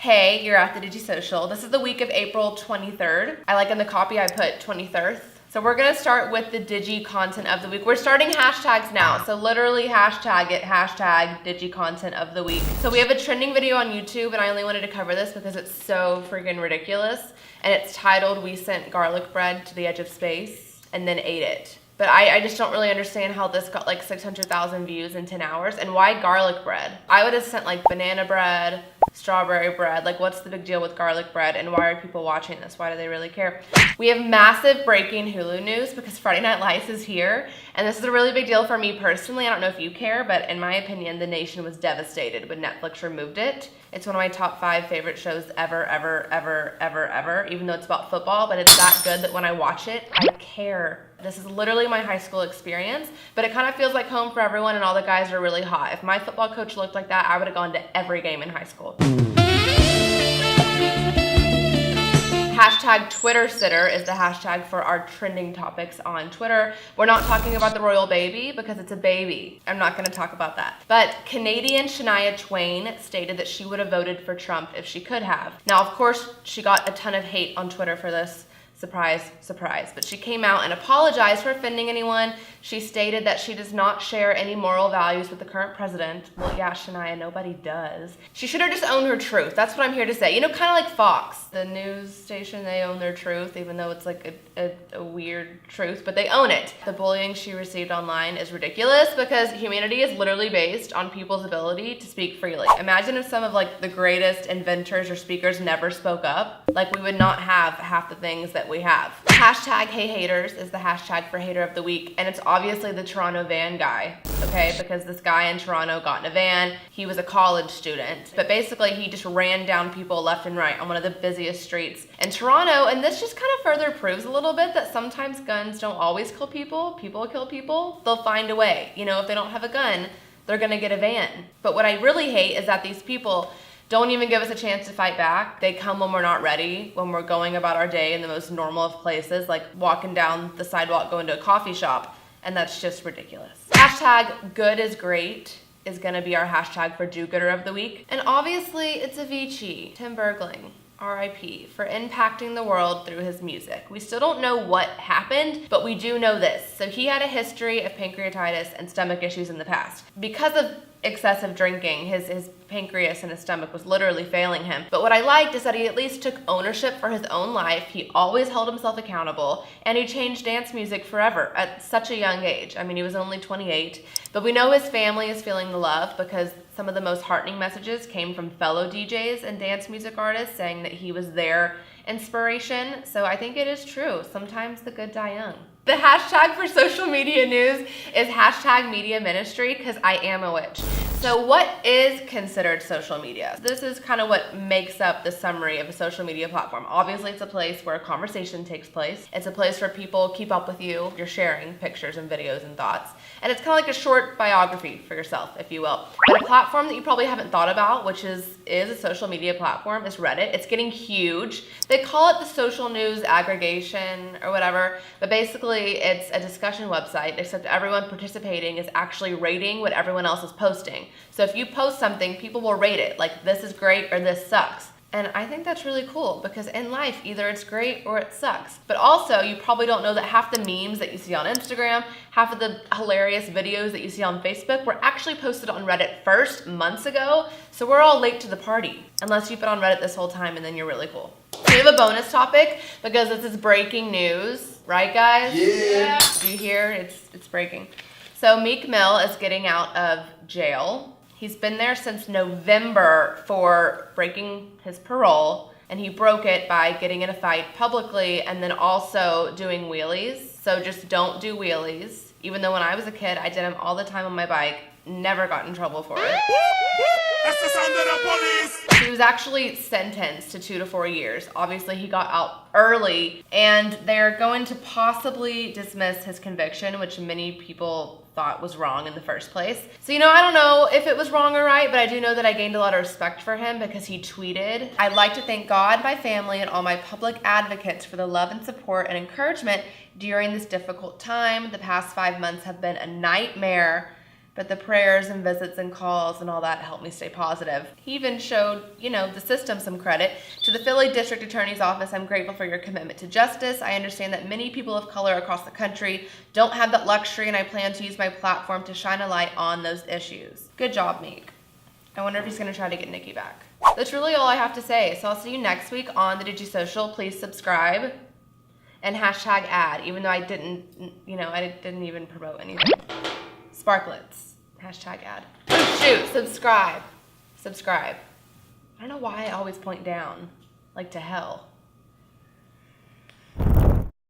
Hey, you're at the Digi-Social. This is the week of April 23rd. I like in the copy I put 23rd. So we're gonna start with the Digi Content of the week. We're starting hashtags now, so literally hashtag it, hashtag Digi Content of the week. So we have a trending video on YouTube, and I only wanted to cover this because it's so freaking ridiculous. And it's titled, "We Sent Garlic Bread to the Edge of Space and Then Ate It." But I just don't really understand how this got like 600,000 views in 10 hours, and why garlic bread? I would have sent like banana bread, strawberry bread. Like, what's the big deal with garlic bread, and why are people watching this? Why do they really care? We have massive breaking Hulu news because Friday Night Lights is here, and this is a really big deal for me personally. I don't know if you care, but in my opinion, the nation was devastated when Netflix removed it. It's one of my top 5 favorite shows ever, even though it's about football, but it's that good that when I watch it, I care. This is literally my high school experience, but it kind of feels like home for everyone, and all the guys are really hot. If my football coach looked like that, I would have gone to every game in high school. Hashtag Twitter sitter is the hashtag for our trending topics on Twitter. We're not talking about the royal baby because it's a baby. I'm not going to talk about that. But Canadian Shania Twain stated that she would have voted for Trump if she could have. Now, of course, she got a ton of hate on Twitter for this. Surprise, surprise. But she came out and apologized for offending anyone. She stated that she does not share any moral values with the current president. Well, yeah, Shania, nobody does. She should have just owned her truth. That's what I'm here to say. You know, kind of like Fox, the news station, they own their truth, even though it's like a weird truth, but they own it. The bullying she received online is ridiculous because humanity is literally based on people's ability to speak freely. Imagine if some of like the greatest inventors or speakers never spoke up. Like, we would not have half the things that we have. Hashtag Hey Haters is the hashtag for hater of the week, and it's obviously the Toronto van guy, okay? Because this guy in Toronto got in a van. He was a college student, but basically he just ran down people left and right on one of the busiest streets in Toronto, and this just kind of further proves a little bit that sometimes guns don't always kill people. People kill people. They'll find a way. You know, if they don't have a gun, they're gonna get a van. But what I really hate is that these people don't even give us a chance to fight back. They come when we're not ready, when we're going about our day in the most normal of places, like walking down the sidewalk going to a coffee shop, and that's just ridiculous. Hashtag good is great is gonna be our hashtag for do-gooder of the week. And obviously it's Avicii, Tim Bergling, R.I.P., for impacting the world through his music. We still don't know what happened, but we do know this. So he had a history of pancreatitis and stomach issues in the past. Because of excessive drinking, his pancreas and his stomach was literally failing him. But what I liked is that he at least took ownership for his own life. He always held himself accountable, and he changed dance music forever at such a young age. I mean, he was only 28, but we know his family is feeling the love because some of the most heartening messages came from fellow DJs and dance music artists saying that he was their inspiration. So I think it is true. Sometimes the good die young. The hashtag for social media news is hashtag media ministry because I am a witch. So what is considered social media? This is kind of what makes up the summary of a social media platform. Obviously, it's a place where a conversation takes place. It's a place where people keep up with you. You're sharing pictures and videos and thoughts. And it's kind of like a short biography for yourself, if you will. But a platform that you probably haven't thought about, which is a social media platform, is Reddit. It's getting huge. They call it the social news aggregation or whatever, but basically it's a discussion website, except everyone participating is actually rating what everyone else is posting. So if you post something, people will rate it, like this is great or this sucks. And I think that's really cool because in life, either it's great or it sucks. But also, you probably don't know that half the memes that you see on Instagram, half of the hilarious videos that you see on Facebook were actually posted on Reddit first months ago. So we're all late to the party, unless you've been on Reddit this whole time and then you're really cool. We have a bonus topic because this is breaking news, right guys? Yeah. Do you hear? It's breaking. So Meek Mill is getting out of jail. He's been there since November for breaking his parole, and he broke it by getting in a fight publicly and then also doing wheelies. So just don't do wheelies. Even though when I was a kid, I did them all the time on my bike, never got in trouble for it. That's the sound of the police! He was actually sentenced to 2 to 4 years. Obviously, he got out early, and they're going to possibly dismiss his conviction, which many people thought was wrong in the first place. So, you know, I don't know if it was wrong or right, but I do know that I gained a lot of respect for him because he tweeted, "I'd like to thank God, my family, and all my public advocates for the love and support and encouragement during this difficult time. The past 5 months have been a nightmare. But the prayers and visits and calls and all that helped me stay positive. He even showed, the system some credit. To the Philly District Attorney's Office, I'm grateful for your commitment to justice. I understand that many people of color across the country don't have that luxury, and I plan to use my platform to shine a light on those issues. Good job, Meek. I wonder if he's gonna try to get Nikki back. That's really all I have to say. So I'll see you next week on the Digi-Social. Please subscribe and hashtag ad, even though I didn't even promote anything. Sparklets. Hashtag ad. Oh shoot, subscribe. Subscribe. I don't know why I always point down, like to hell.